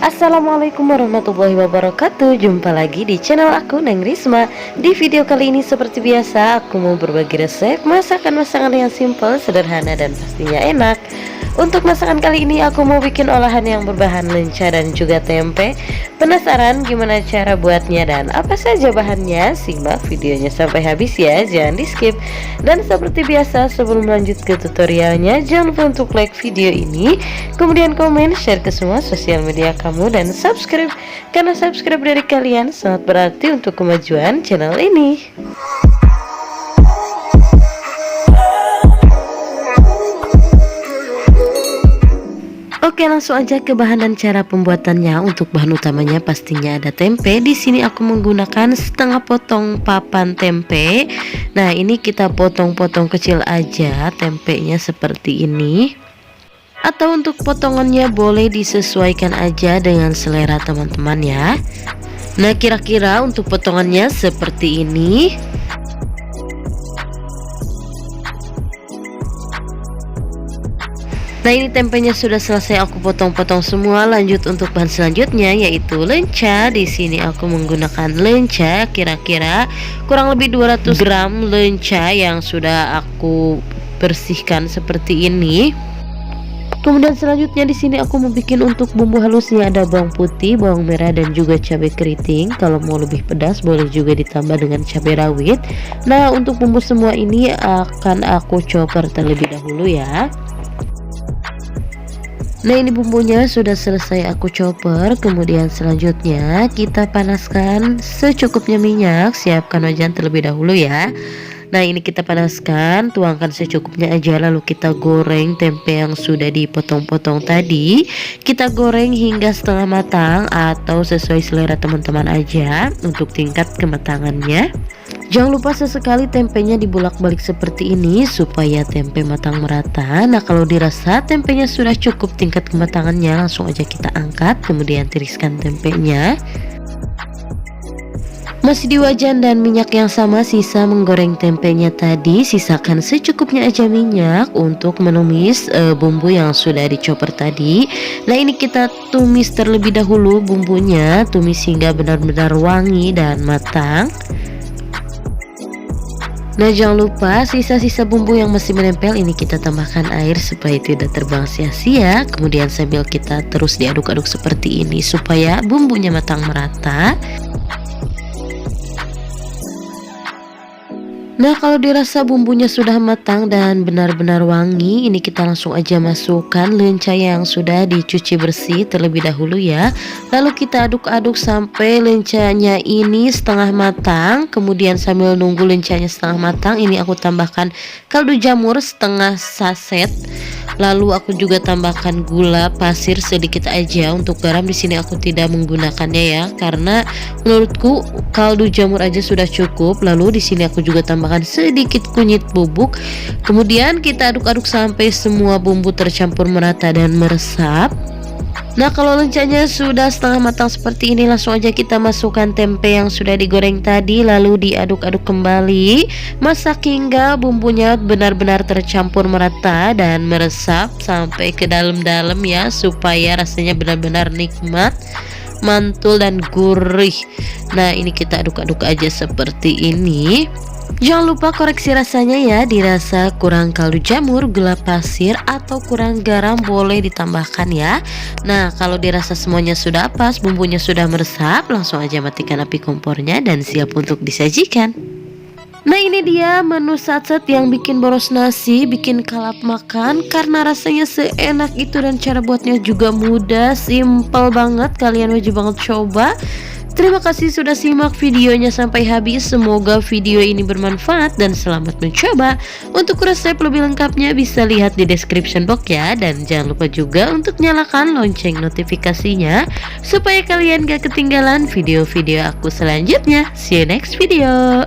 Assalamualaikum warahmatullahi wabarakatuh. Jumpa lagi di channel aku, Neng Risma. Di video kali ini seperti biasa aku mau berbagi resep masakan-masakan yang simple, sederhana, dan pastinya enak. Untuk masakan kali ini aku mau bikin olahan yang berbahan lenca dan juga tempe. Penasaran gimana cara buatnya dan apa saja bahannya? Simak videonya sampai habis ya, jangan di skip. Dan seperti biasa sebelum lanjut ke tutorialnya, jangan lupa untuk like video ini, kemudian komen, share ke semua sosial media kamu, dan subscribe, karena subscribe dari kalian sangat berarti untuk kemajuan channel ini. Oke, langsung aja ke bahan dan cara pembuatannya. Untuk bahan utamanya pastinya ada tempe. Di sini aku menggunakan setengah potong papan tempe. Nah, ini kita potong-potong kecil aja tempenya seperti ini. Atau untuk potongannya boleh disesuaikan aja dengan selera teman-teman ya. Nah, kira-kira untuk potongannya seperti ini. Nah, ini tempenya sudah selesai aku potong-potong semua. Lanjut untuk bahan selanjutnya yaitu lenca. Di sini aku menggunakan lenca kira-kira kurang lebih 200 gram lenca yang sudah aku bersihkan seperti ini. Kemudian selanjutnya di sini aku mau bikin untuk bumbu halusnya, ada bawang putih, bawang merah, dan juga cabai keriting. Kalau mau lebih pedas boleh juga ditambah dengan cabai rawit. Nah, untuk bumbu semua ini akan aku chopper terlebih dahulu ya. Nah, ini bumbunya sudah selesai aku chopper. Kemudian selanjutnya kita panaskan secukupnya minyak. Siapkan wajan terlebih dahulu ya. Nah, ini kita panaskan, tuangkan secukupnya aja, lalu kita goreng tempe yang sudah dipotong-potong tadi. Kita goreng hingga setengah matang atau sesuai selera teman-teman aja untuk tingkat kematangannya. Jangan lupa sesekali tempenya dibolak-balik seperti ini supaya tempe matang merata. Nah, kalau dirasa tempenya sudah cukup tingkat kematangannya, langsung aja kita angkat, kemudian tiriskan tempenya. Masih di wajan dan minyak yang sama, sisa menggoreng tempenya tadi, sisakan secukupnya aja minyak untuk menumis bumbu yang sudah dicopper tadi. Nah, ini kita tumis terlebih dahulu bumbunya, tumis hingga benar-benar wangi dan matang. Nah, jangan lupa sisa-sisa bumbu yang masih menempel ini kita tambahkan air supaya tidak terbuang sia-sia. Kemudian sambil kita terus diaduk-aduk seperti ini supaya bumbunya matang merata. Nah, kalau dirasa bumbunya sudah matang dan benar-benar wangi, ini kita langsung aja masukkan lenca yang sudah dicuci bersih terlebih dahulu ya. Lalu kita aduk-aduk sampai lencanya ini setengah matang. Kemudian sambil nunggu lencanya setengah matang, ini aku tambahkan kaldu jamur setengah saset. Lalu aku juga tambahkan gula pasir sedikit aja. Untuk garam di sini aku tidak menggunakannya ya, karena menurutku kaldu jamur aja sudah cukup. Lalu di sini aku juga tambahkan sedikit kunyit bubuk. Kemudian kita aduk-aduk sampai semua bumbu tercampur merata dan meresap. Nah, kalau lencanya sudah setengah matang seperti ini, langsung aja kita masukkan tempe yang sudah digoreng tadi, lalu diaduk-aduk kembali. Masak hingga bumbunya benar-benar tercampur merata dan meresap sampai ke dalam-dalam ya, supaya rasanya benar-benar nikmat, mantul, dan gurih. Nah, ini kita aduk-aduk aja seperti ini. Jangan lupa koreksi rasanya ya, dirasa kurang kaldu jamur, gula pasir, atau kurang garam boleh ditambahkan ya. Nah, kalau dirasa semuanya sudah pas, bumbunya sudah meresap, langsung aja matikan api kompornya dan siap untuk disajikan. Nah, ini dia menu satset yang bikin boros nasi, bikin kalap makan karena rasanya seenak itu dan cara buatnya juga mudah, simple banget. Kalian wajib banget coba. Terima kasih sudah simak videonya sampai habis. Semoga video ini bermanfaat dan selamat mencoba. Untuk resep lebih lengkapnya bisa lihat di description box ya. Dan jangan lupa juga untuk nyalakan lonceng notifikasinya supaya kalian gak ketinggalan video-video aku selanjutnya. See you next video.